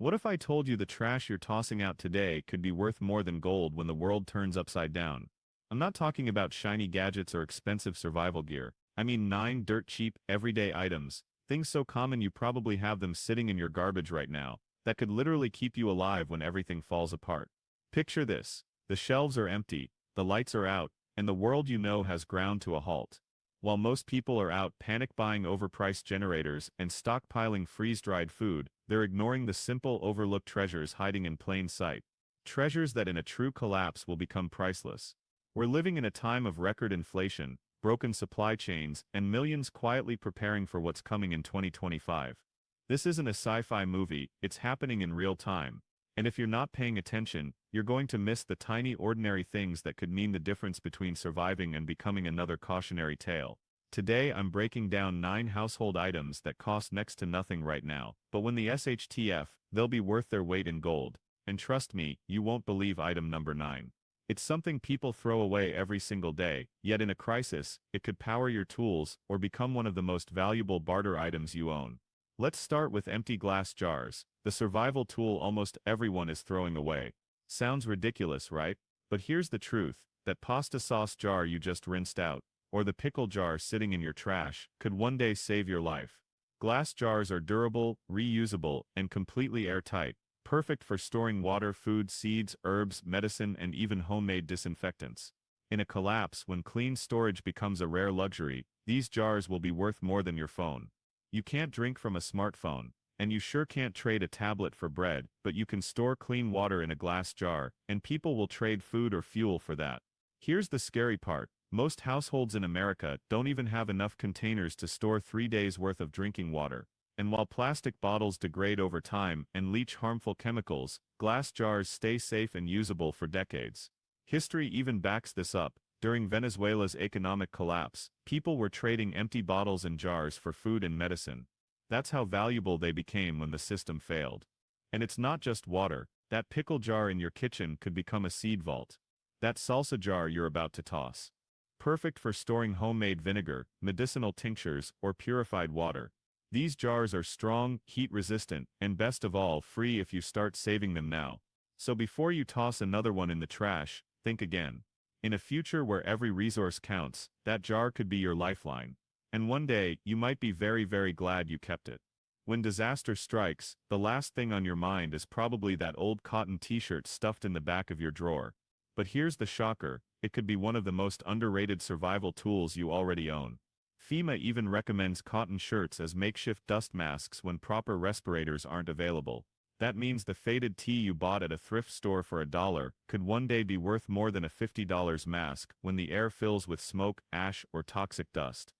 What if I told you the trash you're tossing out today could be worth more than gold when the world turns upside down? I'm not talking about shiny gadgets or expensive survival gear. I mean dirt cheap, everyday items, things so common you probably have them sitting in your garbage right now, that could literally keep you alive when everything falls apart. Picture this. The shelves are empty, the lights are out, and the world you know has ground to a halt. While most people are out panic buying overpriced generators and stockpiling freeze-dried food, they're ignoring the simple overlooked treasures hiding in plain sight. Treasures that in a true collapse will become priceless. We're living in a time of record inflation, broken supply chains, and millions quietly preparing for what's coming in 2025. This isn't a sci-fi movie, it's happening in real time. And if you're not paying attention, you're going to miss the tiny ordinary things that could mean the difference between surviving and becoming another cautionary tale. Today I'm breaking down 9 household items that cost next to nothing right now, but when the SHTF, they'll be worth their weight in gold. And trust me, you won't believe item number 9. It's something people throw away every single day, yet in a crisis, it could power your tools or become one of the most valuable barter items you own. Let's start with empty glass jars, the survival tool almost everyone is throwing away. Sounds ridiculous, right? But here's the truth, that pasta sauce jar you just rinsed out, or the pickle jar sitting in your trash, could one day save your life. Glass jars are durable, reusable, and completely airtight, perfect for storing water, food, seeds, herbs, medicine, and even homemade disinfectants. In a collapse, when clean storage becomes a rare luxury, these jars will be worth more than your phone. You can't drink from a smartphone, and you sure can't trade a tablet for bread, but you can store clean water in a glass jar, and people will trade food or fuel for that. Here's the scary part. Most households in America don't even have enough containers to store 3 days' worth of drinking water. And while plastic bottles degrade over time and leach harmful chemicals, glass jars stay safe and usable for decades. History even backs this up. During Venezuela's economic collapse, people were trading empty bottles and jars for food and medicine. That's how valuable they became when the system failed. And it's not just water. That pickle jar in your kitchen could become a seed vault. That salsa jar you're about to toss. Perfect for storing homemade vinegar, medicinal tinctures, or purified water. These jars are strong, heat-resistant, and best of all, free if you start saving them now. So before you toss another one in the trash, think again. In a future where every resource counts, that jar could be your lifeline. And one day, you might be very, very glad you kept it. When disaster strikes, the last thing on your mind is probably that old cotton t-shirt stuffed in the back of your drawer. But here's the shocker, it could be one of the most underrated survival tools you already own. FEMA even recommends cotton shirts as makeshift dust masks when proper respirators aren't available. That means the faded tee you bought at a thrift store for $1 could one day be worth more than a $50 mask when the air fills with smoke, ash, or toxic dust.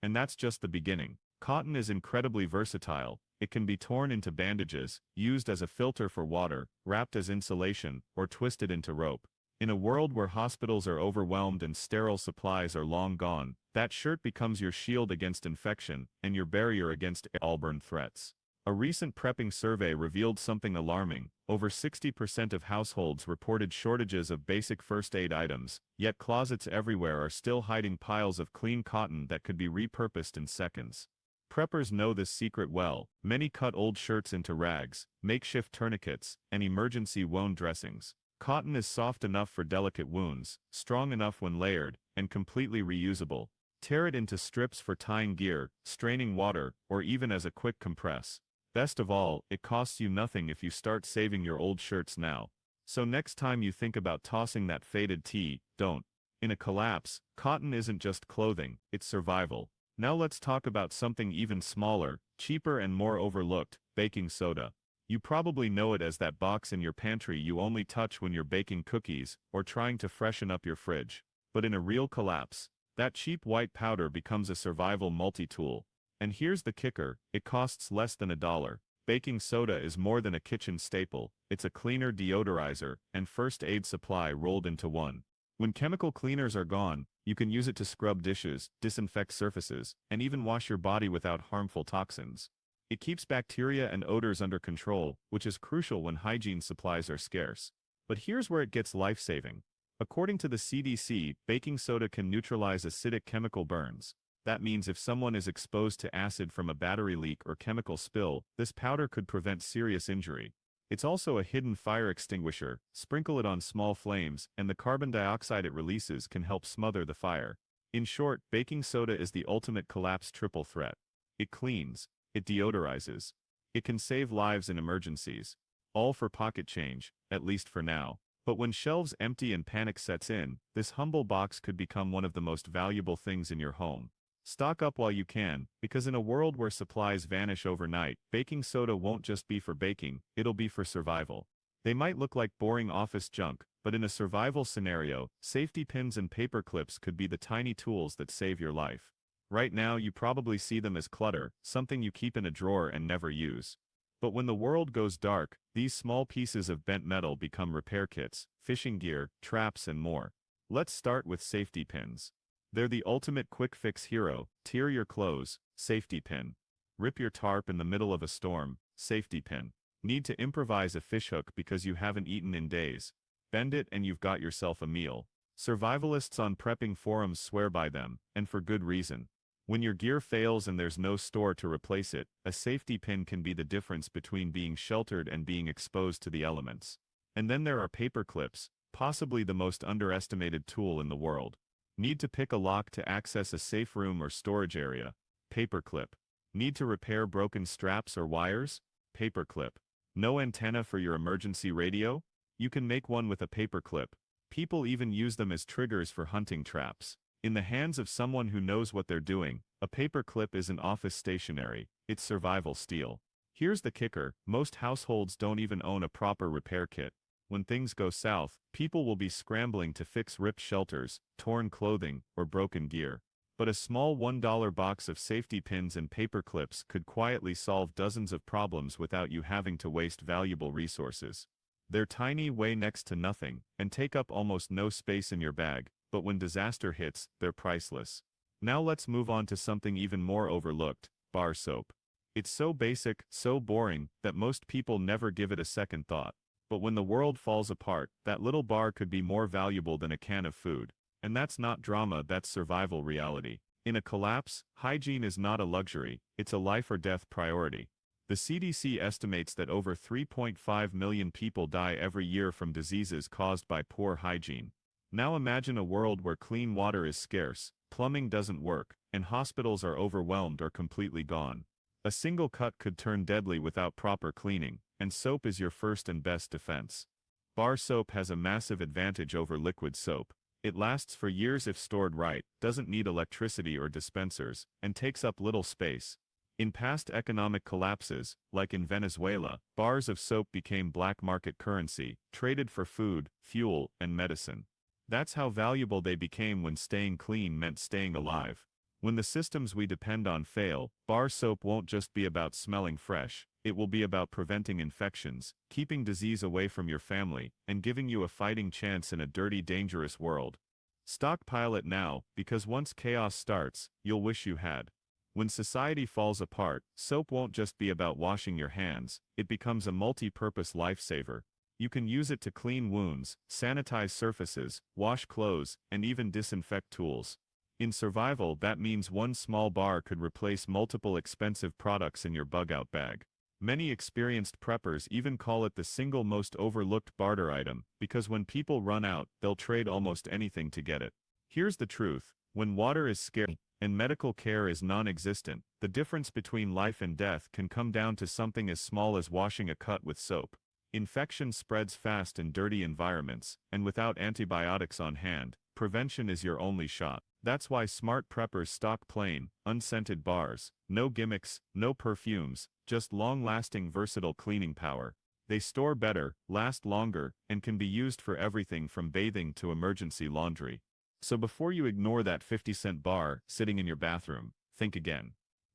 And that's just the beginning. Cotton is incredibly versatile. It can be torn into bandages, used as a filter for water, wrapped as insulation, or twisted into rope. In a world where hospitals are overwhelmed and sterile supplies are long gone, that shirt becomes your shield against infection and your barrier against airborne threats. A recent prepping survey revealed something alarming. Over 60% of households reported shortages of basic first aid items, yet closets everywhere are still hiding piles of clean cotton that could be repurposed in seconds. Preppers know this secret well. Many cut old shirts into rags, makeshift tourniquets, and emergency wound dressings. Cotton is soft enough for delicate wounds, strong enough when layered, and completely reusable. Tear it into strips for tying gear, straining water, or even as a quick compress. Best of all, it costs you nothing if you start saving your old shirts now. So next time you think about tossing that faded tee, don't. In a collapse, cotton isn't just clothing, it's survival. Now let's talk about something even smaller, cheaper and more overlooked, baking soda. You probably know it as that box in your pantry you only touch when you're baking cookies or trying to freshen up your fridge. But in a real collapse, that cheap white powder becomes a survival multi-tool. And here's the kicker, it costs less than $1. Baking soda is more than a kitchen staple, it's a cleaner, deodorizer, and first aid supply rolled into one. When chemical cleaners are gone, you can use it to scrub dishes, disinfect surfaces, and even wash your body without harmful toxins. It keeps bacteria and odors under control, which is crucial when hygiene supplies are scarce. But here's where it gets life-saving. According to the CDC, baking soda can neutralize acidic chemical burns. That means if someone is exposed to acid from a battery leak or chemical spill, this powder could prevent serious injury. It's also a hidden fire extinguisher. Sprinkle it on small flames, and the carbon dioxide it releases can help smother the fire. In short, baking soda is the ultimate collapse triple threat. It cleans, it deodorizes, it can save lives in emergencies. All for pocket change, at least for now. But when shelves empty and panic sets in, this humble box could become one of the most valuable things in your home. Stock up while you can, because in a world where supplies vanish overnight, baking soda won't just be for baking, it'll be for survival. They might look like boring office junk, but in a survival scenario, safety pins and paper clips could be the tiny tools that save your life. Right now you probably see them as clutter, something you keep in a drawer and never use. But when the world goes dark, these small pieces of bent metal become repair kits, fishing gear, traps and more. Let's start with safety pins. They're the ultimate quick fix hero. Tear your clothes, safety pin. Rip your tarp in the middle of a storm, safety pin. Need to improvise a fishhook because you haven't eaten in days. Bend it and you've got yourself a meal. Survivalists on prepping forums swear by them, and for good reason. When your gear fails and there's no store to replace it, a safety pin can be the difference between being sheltered and being exposed to the elements. And then there are paper clips, possibly the most underestimated tool in the world. Need to pick a lock to access a safe room or storage area? Paperclip. Need to repair broken straps or wires? Paperclip. No antenna for your emergency radio? You can make one with a paperclip. People even use them as triggers for hunting traps. In the hands of someone who knows what they're doing, a paperclip isn't office stationery, it's survival steel. Here's the kicker, most households don't even own a proper repair kit. When things go south, people will be scrambling to fix ripped shelters, torn clothing, or broken gear. But a small $1 box of safety pins and paper clips could quietly solve dozens of problems without you having to waste valuable resources. They're tiny, weigh next to nothing, and take up almost no space in your bag, but when disaster hits, they're priceless. Now let's move on to something even more overlooked, bar soap. It's so basic, so boring, that most people never give it a second thought. But when the world falls apart, that little bar could be more valuable than a can of food. And that's not drama, that's survival reality. In a collapse, hygiene is not a luxury, it's a life or death priority. The CDC estimates that over 3.5 million people die every year from diseases caused by poor hygiene. Now imagine a world where clean water is scarce, plumbing doesn't work, and hospitals are overwhelmed or completely gone. A single cut could turn deadly without proper cleaning, and soap is your first and best defense. Bar soap has a massive advantage over liquid soap. It lasts for years if stored right, doesn't need electricity or dispensers, and takes up little space. In past economic collapses, like in Venezuela, bars of soap became black market currency, traded for food, fuel, and medicine. That's how valuable they became when staying clean meant staying alive. When the systems we depend on fail, bar soap won't just be about smelling fresh, it will be about preventing infections, keeping disease away from your family, and giving you a fighting chance in a dirty, dangerous world. Stockpile it now, because once chaos starts, you'll wish you had. When society falls apart, soap won't just be about washing your hands, it becomes a multi-purpose lifesaver. You can use it to clean wounds, sanitize surfaces, wash clothes, and even disinfect tools. In survival, that means one small bar could replace multiple expensive products in your bug-out bag. Many experienced preppers even call it the single most overlooked barter item, because when people run out, they'll trade almost anything to get it. Here's the truth, when water is scarce and medical care is non-existent, the difference between life and death can come down to something as small as washing a cut with soap. Infection spreads fast in dirty environments, and without antibiotics on hand, prevention is your only shot. That's why smart preppers stock plain, unscented bars, no gimmicks, no perfumes, just long-lasting versatile cleaning power. They store better, last longer, and can be used for everything from bathing to emergency laundry. So before you ignore that 50-cent bar sitting in your bathroom, think again.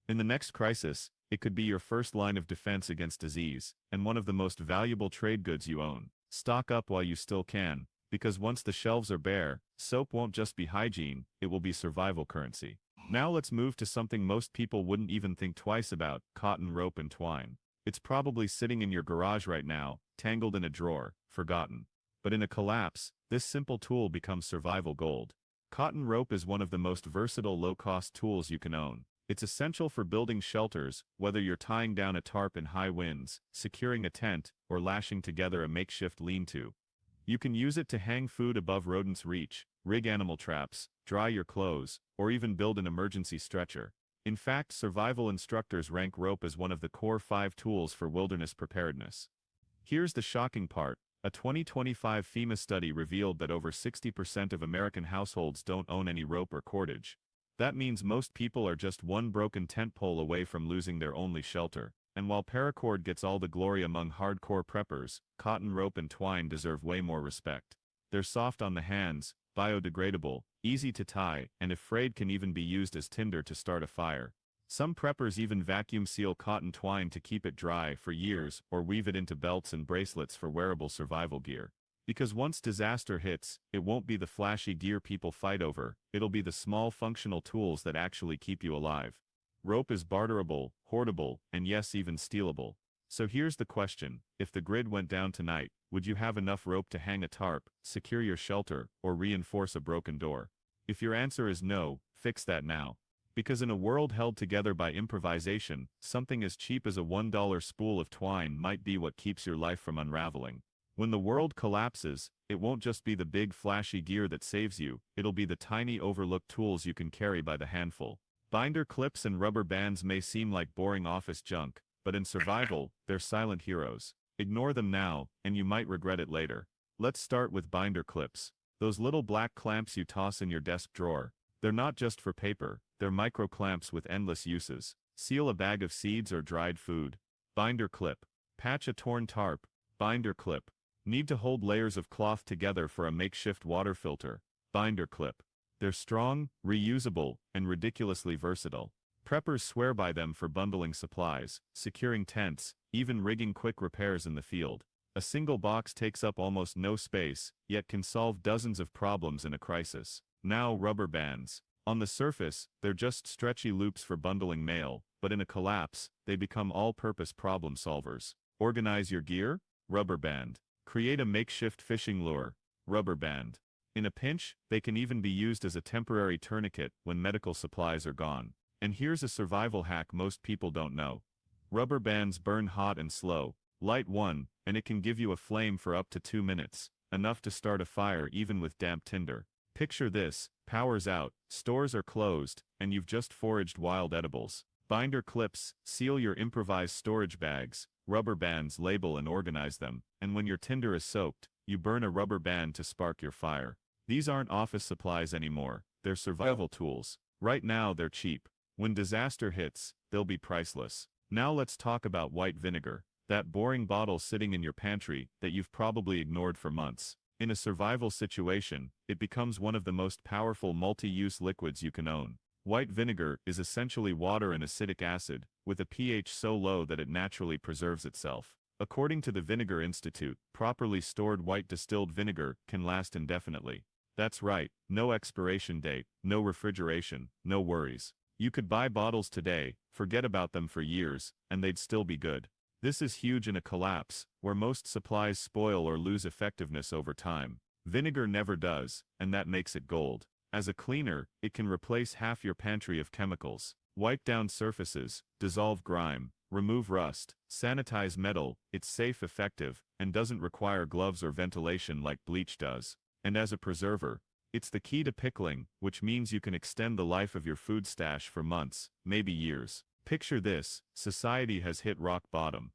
In the next crisis, it could be your first line of defense against disease, and one of the most valuable trade goods you own. Stock up while you still can, because once the shelves are bare, soap won't just be hygiene, it will be survival currency. Now let's move to something most people wouldn't even think twice about, cotton rope and twine. It's probably sitting in your garage right now, tangled in a drawer, forgotten. But in a collapse, this simple tool becomes survival gold. Cotton rope is one of the most versatile low-cost tools you can own. It's essential for building shelters, whether you're tying down a tarp in high winds, securing a tent, or lashing together a makeshift lean-to. You can use it to hang food above rodents' reach, rig animal traps, dry your clothes, or even build an emergency stretcher. In fact, survival instructors rank rope as one of the core 5 tools for wilderness preparedness. Here's the shocking part. A 2025 FEMA study revealed that over 60% of American households don't own any rope or cordage. That means most people are just one broken tent pole away from losing their only shelter. And while paracord gets all the glory among hardcore preppers, cotton rope and twine deserve way more respect. They're soft on the hands, biodegradable, easy to tie, and if frayed can even be used as tinder to start a fire. Some preppers even vacuum seal cotton twine to keep it dry for years or weave it into belts and bracelets for wearable survival gear. Because once disaster hits, it won't be the flashy gear people fight over, it'll be the small functional tools that actually keep you alive. Rope is barterable, hoardable, and yes, even stealable. So here's the question, if the grid went down tonight, would you have enough rope to hang a tarp, secure your shelter, or reinforce a broken door? If your answer is no, fix that now. Because in a world held together by improvisation, something as cheap as a $1 spool of twine might be what keeps your life from unraveling. When the world collapses, it won't just be the big flashy gear that saves you, it'll be the tiny overlooked tools you can carry by the handful. Binder clips and rubber bands may seem like boring office junk, but in survival, they're silent heroes. Ignore them now, and you might regret it later. Let's start with binder clips. Those little black clamps you toss in your desk drawer. They're not just for paper, they're micro clamps with endless uses. Seal a bag of seeds or dried food. Binder clip. Patch a torn tarp. Binder clip. Need to hold layers of cloth together for a makeshift water filter. Binder clip. They're strong, reusable, and ridiculously versatile. Preppers swear by them for bundling supplies, securing tents, even rigging quick repairs in the field. A single box takes up almost no space, yet can solve dozens of problems in a crisis. Now rubber bands. On the surface, they're just stretchy loops for bundling mail, but in a collapse, they become all-purpose problem solvers. Organize your gear? Rubber band. Create a makeshift fishing lure? Rubber band. In a pinch, they can even be used as a temporary tourniquet when medical supplies are gone. And here's a survival hack most people don't know. Rubber bands burn hot and slow. Light one, and it can give you a flame for up to 2 minutes, enough to start a fire even with damp tinder. Picture this, power's out, stores are closed, and you've just foraged wild edibles. Binder clips, seal your improvised storage bags. Rubber bands label and organize them, and when your tinder is soaked, you burn a rubber band to spark your fire. These aren't office supplies anymore, they're survival tools. Right now they're cheap. When disaster hits, they'll be priceless. Now let's talk about white vinegar, that boring bottle sitting in your pantry that you've probably ignored for months. In a survival situation, it becomes one of the most powerful multi-use liquids you can own. White vinegar is essentially water and acetic acid, with a pH so low that it naturally preserves itself. According to the Vinegar Institute, properly stored white distilled vinegar can last indefinitely. That's right, no expiration date, no refrigeration, no worries. You could buy bottles today, forget about them for years, and they'd still be good. This is huge in a collapse, where most supplies spoil or lose effectiveness over time. Vinegar never does, and that makes it gold. As a cleaner, it can replace half your pantry of chemicals. Wipe down surfaces, dissolve grime, remove rust, sanitize metal. It's safe, effective, and doesn't require gloves or ventilation like bleach does. And as a preserver, it's the key to pickling, which means you can extend the life of your food stash for months, maybe years. Picture this, society has hit rock bottom.